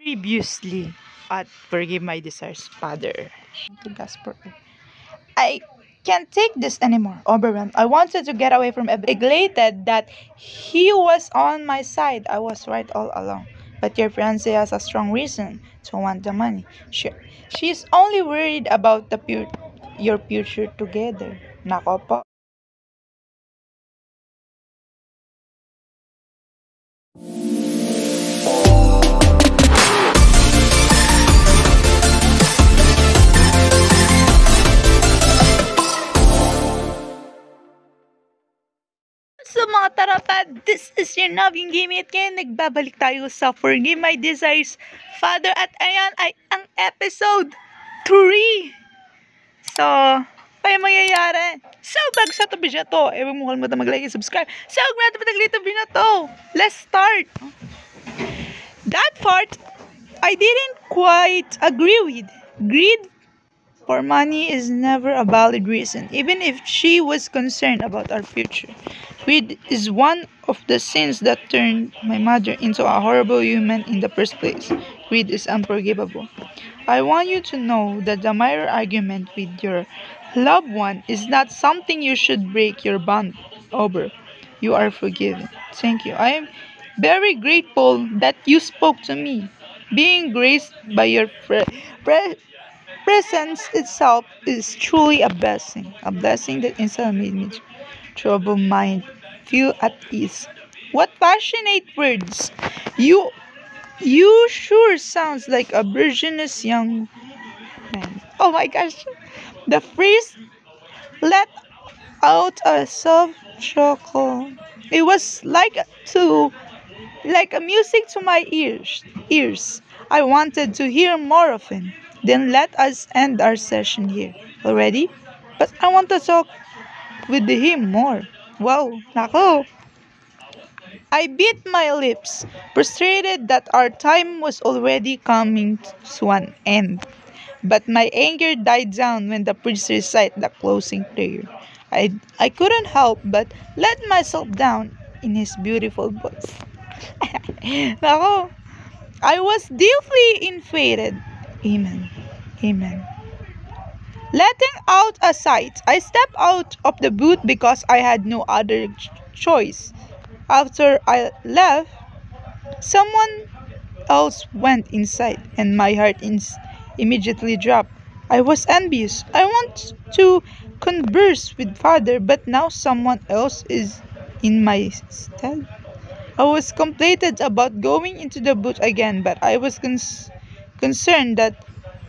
Previously at Forgive My Desires, Father. To Gaspar. I can't take this anymore. Overwhelmed. I wanted to get away from everything. Neglected that he was on my side. I was right all along. But your fiancé has a strong reason to want the money. She's only worried about your future together. Nako po. So mga tarapad, this is your Naving Gaming at ngayon nagbabalik tayo sa Forgive My Desires, Father, at ayan ay ang episode 3. So, ay mangyayari. So, bago sa tabi siya to, ewan mo kalimutan mag-like and subscribe. So, kung natin pataglito na to, let's start. That part, I didn't quite agree with. Greed for money is never a valid reason, even if she was concerned about our future. Greed is one of the sins that turned my mother into a horrible human in the first place. Greed is unforgivable. I want you to know that the minor argument with your loved one is not something you should break your bond over. You are forgiven. Thank you. I am very grateful that you spoke to me. Being graced by your pre- presence itself is truly a blessing that instantly made me troubled mind feel at ease. What passionate words! You you sure sounds like a virginous young man. Oh my gosh. The phrase let out a soft chuckle. It was like a music to my ears. I wanted to hear more of him. Then let us end our session here. Already? But I want to talk with him more. Wow, nako. I bit my lips, frustrated that our time was already coming to an end. But my anger died down when the priest recited the closing prayer. I couldn't help but let myself down in his beautiful voice. Nako, I was deeply inflated. Amen. Amen. Letting out a sigh, I stepped out of the booth because I had no other choice. After I left, someone else went inside, and my heart immediately dropped. I was envious. I want to converse with father, but now someone else is in my stead. I was complaited about going into the booth again, but I was concerned that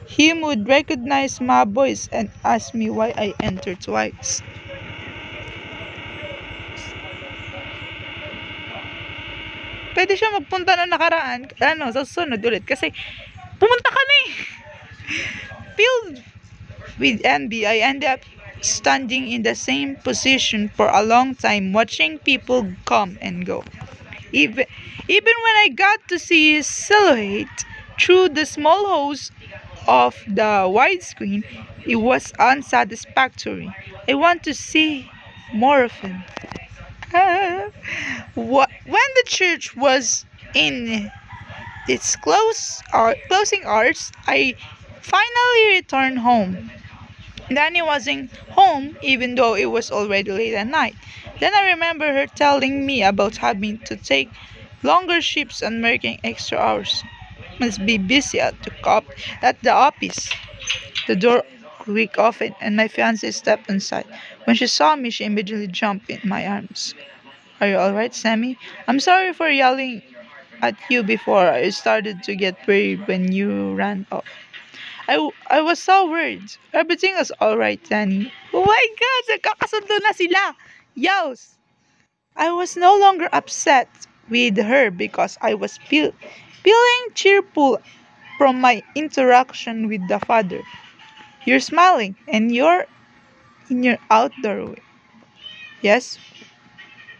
he would recognize my voice and ask me why I entered twice. Pwede siya magpunta na nakaraan, sa sunod ulit. Kasi, pumunta ka na eh. Filled with envy, I ended up standing in the same position for a long time, watching people come and go. Even, even when I got to see his silhouette through the small holes of the widescreen, it was unsatisfactory. I want to see more of him. When the church was in its closing hours, I finally returned home. Danny wasn't home even though it was already late at night. Then I remember her telling me about having to take longer shifts and working extra hours. Must be busy at the office. The door creaked open and my fiancée stepped inside. When she saw me, she immediately jumped in my arms. Are you alright, Sammy? I'm sorry for yelling at you before. I started to get worried when you ran off. I was so worried. Everything was alright, Danny. Oh my God! Nagkakasundo na sila! Yos! I was no longer upset with her because I was feeling cheerful from my interaction with the father. You're smiling and you're in your outdoor way. Yes?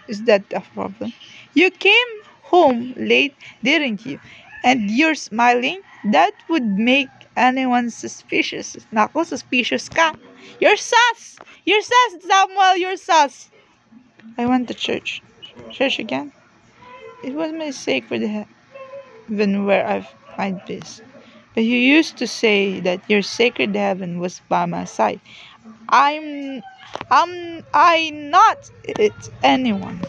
Is that a problem? You came home late, didn't you? And you're smiling? That would make anyone suspicious. Nako, suspicious ka. You're sus! You're sus, Samuel! You're sus! I went to church. Church again? It was my mistake for the heaven where I've find peace. But you used to say that your sacred heaven was by my side. I'm I not it anyone.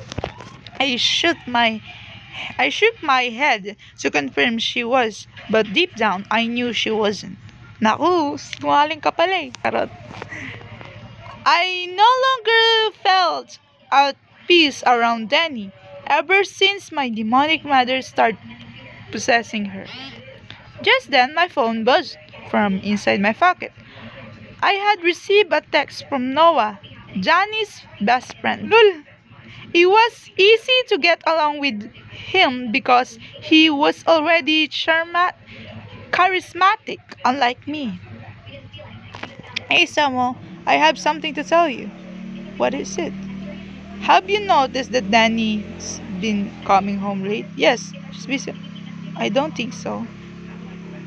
I shook my I shook my head to confirm she was, but deep down I knew she wasn't. Naku, sinungaling ka pala eh. Charot. I no longer felt at peace around Danny ever since my demonic mother started possessing her. Just then my phone buzzed from inside my pocket. I had received a text from Noah, Johnny's best friend. Lul, it was easy to get along with him because he was already charismatic, unlike me. Hey Samuel, I have something to tell you. What is it? Have you noticed that Danny's been coming home late? Yes, she's busy. I don't think so.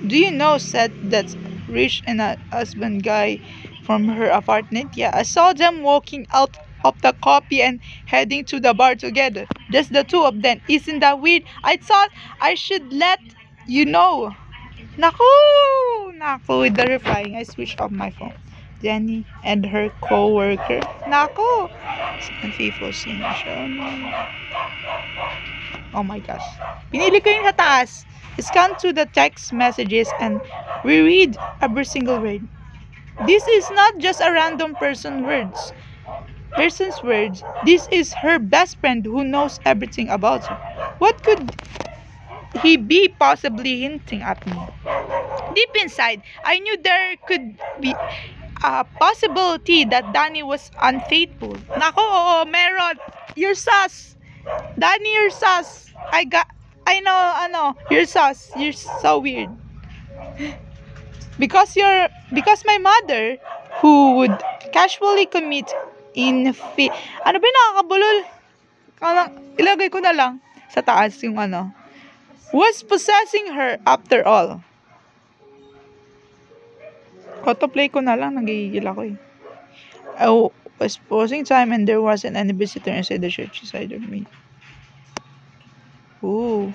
Do you know Seth, that rich and a husband guy from her apartment? Yeah, I saw them walking out of the coffee and heading to the bar together. Just the two of them. Isn't that weird? I thought I should let you know. Naku! Naku, with the replying, I switched off my phone. Jenny and her co-worker. Naku! Unfaithful singer siya. Oh my gosh. Pinili ko yung sa taas. Scan through the text messages and reread every single word. This is not just a random person's words. This is her best friend who knows everything about her. What could he be possibly hinting at me? Deep inside, I knew there could be a possibility that Danny was unfaithful. Nako, oo, meron. You're sus. Danny, you're sus. I know, you're sus. You're so weird. Because my mother, who would casually commit ano ba yung nakakabulol? Ilagay ko na lang sa taas yung ano. Was possessing her after all. Autoplay ko na lang, nagigigil ako eh. I was posing time and there wasn't any visitor inside the church beside of me. Ooh,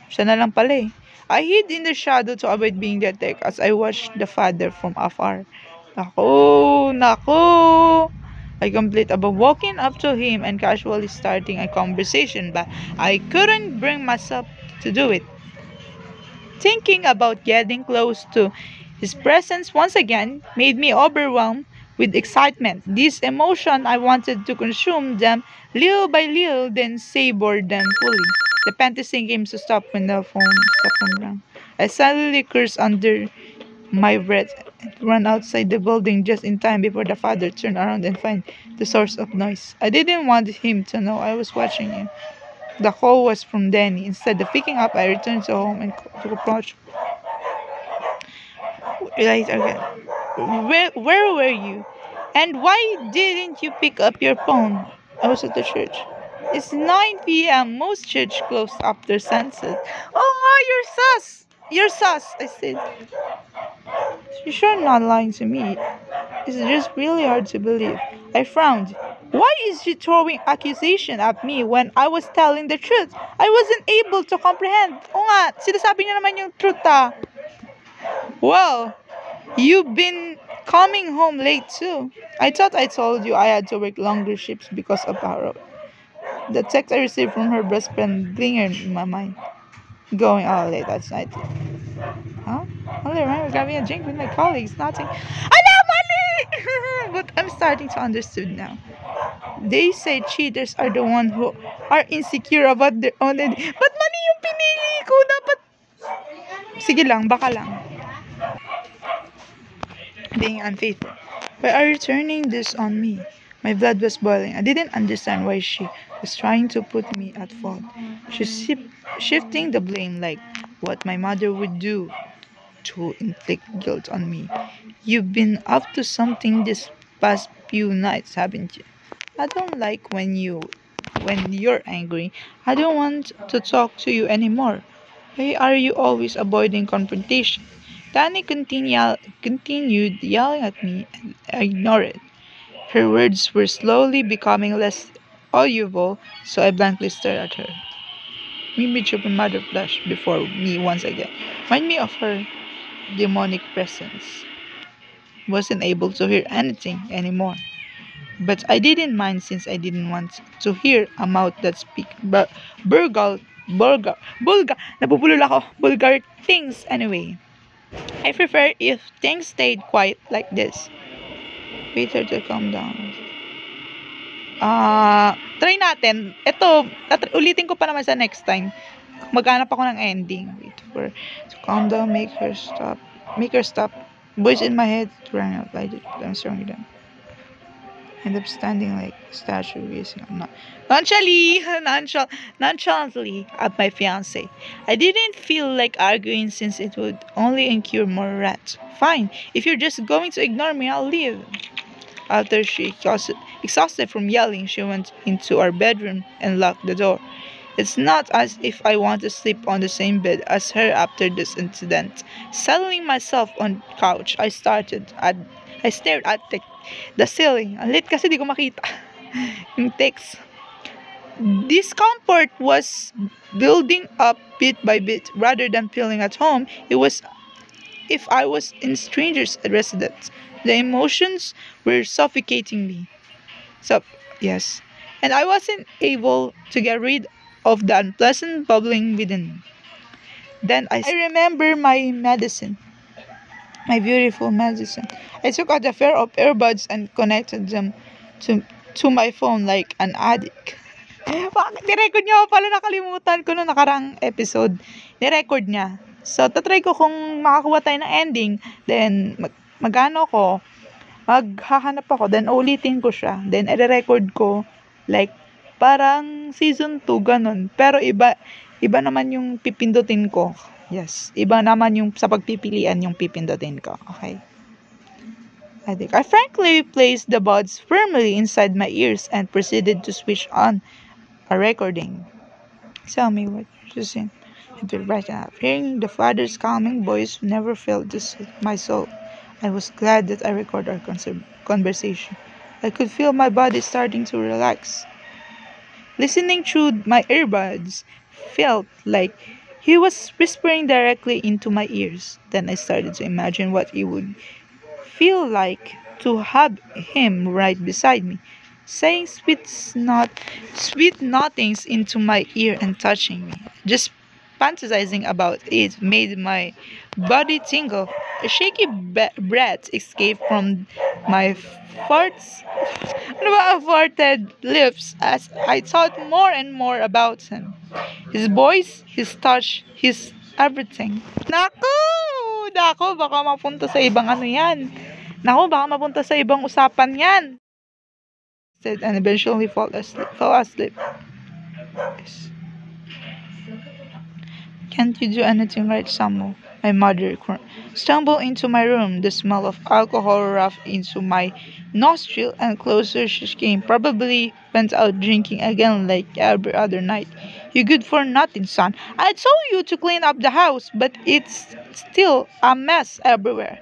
siya na lang pala eh. I hid in the shadow to avoid being detected as I watched the father from afar. Nako, nako. I complete about walking up to him and casually starting a conversation, but I couldn't bring myself to do it. Thinking about getting close to his presence once again made me overwhelmed with excitement. This emotion, I wanted to consume them little by little, then savor them fully. The fantasy came to stop when the phone stopped rang. I suddenly cursed under my breath and ran outside the building just in time before the father turned around and found the source of noise. I didn't want him to know I was watching him. The call was from Danny. Instead of picking up, I returned to home and to approach. Right again. Where were you? And why didn't you pick up your phone? I was at the church. It's 9 p.m. Most church close after sunset. Oh my, you're sus! You're sus, I said. You're sure not lying to me. It's just really hard to believe. I frowned. Why is she throwing accusation at me when I was telling the truth? I wasn't able to comprehend. O nga, sinasabi niya naman yung truth ah. Well, you've been coming home late too. I thought I told you I had to work longer shifts because of Paro. The text I received from her best friend lingered in my mind. Going out late that night. Huh? Only remember grabbing a drink with my colleagues, nothing. But I'm starting to understand now. They say cheaters are the one who are insecure about their own. But mali yung pinili ko. Dapat... Sige lang, baka lang. Being unfaithful. Why are you turning this on me? My blood was boiling. I didn't understand why she was trying to put me at fault. She's shifting the blame like what my mother would do to inflict guilt on me. You've been up to something this past few nights, haven't you? I don't like when you're angry. I don't want to talk to you anymore. Why are you always avoiding confrontation? Danny continued yelling at me, and I ignored it. Her words were slowly becoming less audible, so I blankly stared at her. image of my mother flashed before me once again. Remind me of her demonic presence. Wasn't able to hear anything anymore. But I didn't mind since I didn't want to hear a mouth that speak bulgar, nabubulol ako, vulgar things anyway. I prefer if things stayed quiet like this. Wait her to calm down. Try natin. Ito, ulitin ko pa naman sa next time. Maghanap ako ng ending. Wait for her to calm down, make her stop. Voice in my head rang out like I'm strong with them. End up standing like a statue, gazing nonchalantly at my fiance. I didn't feel like arguing since it would only incur more rats. Fine, if you're just going to ignore me, I'll leave. After she exhausted from yelling, she went into our bedroom and locked the door. It's not as if I want to sleep on the same bed as her after this incident. Settling myself on the couch, I stared at the ceiling. Ang lit kasi di ko makita yung text. Discomfort was building up bit by bit. Rather than feeling at home, it was if I was in stranger's residence. The emotions were suffocating me. Yes. And I wasn't able to get rid of the unpleasant bubbling within me. Then I remember my medicine. My beautiful medicine. I took out a pair of earbuds and connected them to my phone like an addict. Bakit nirecord niya? Pala nakalimutan ko nung nakarang episode. Nirecord niya. So, tatry ko kung makakuha tayo ng ending. Then, maghahanap ako. Then, ulitin ko siya. Then, i-record ko. Like, parang season 2, ganun. Pero iba naman yung pipindutin ko. Yes. Iba naman yung sa pagpipilian yung pipindutin ko. Okay. I frankly placed the buds firmly inside my ears and proceeded to switch on a recording. Tell me what you're saying. I feel right now. Hearing the father's calming voice never failed to soothe my soul. I was glad that I recorded our conversation. I could feel my body starting to relax. Listening through my earbuds felt like he was whispering directly into my ears. Then I started to imagine what it would feel like to have him right beside me, saying sweet nothings into my ear and touching me. Just fantasizing about it made my body tingle. A shaky breath escaped from my farted lips as I thought more and more about him. His voice, his touch, his everything. Naku, baka mapunta sa ibang ano yan. Baka mapunta sa ibang usapan yan. Said and eventually fell asleep. Yes. Can't you do anything right, Samu? My mother stumbled into my room. The smell of alcohol ruffed into my nostril, and closer she came. Probably went out drinking again like every other night. You good for nothing, son. I told you to clean up the house, but it's still a mess everywhere.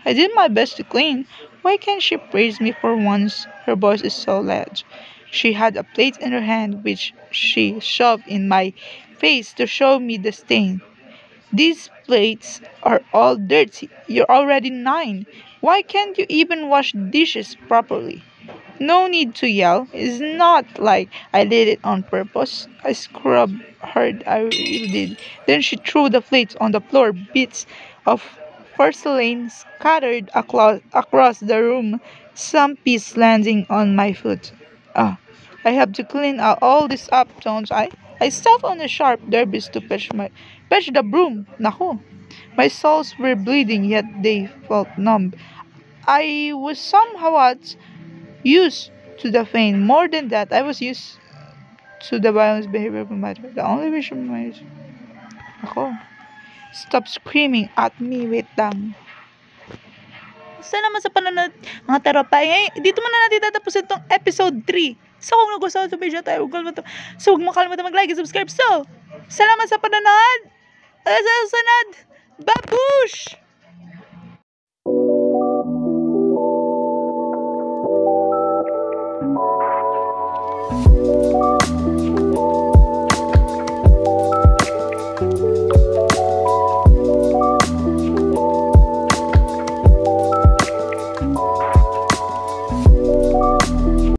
I did my best to clean. Why can't she praise me for once? Her voice is so loud. She had a plate in her hand which she shoved in my face to show me the stain. These plates are all dirty. You're already 9. Why can't you even wash dishes properly? No need to yell. It's not like I did it on purpose. I scrubbed hard, I really did. Then she threw the plates on the floor. Bits of porcelain scattered across the room, some piece landing on my foot. I have to clean all this up, don't I? I stepped on a sharp derbies to fetch the broom. Naku. My soles were bleeding, yet they felt numb. I was somehow used to the pain. More than that, I was used to the violent behavior of my mother. The only wish of my... Ako. Stop screaming at me. Wait lang. Salamat sa panonood, mga taropay. Dito muna natin tatapusin itong episode 3. So, kung nagustuhan sa video tayo, huwag mo kalimutan mag-like and subscribe. So, salamat sa panonood. Sa susunod. Babush!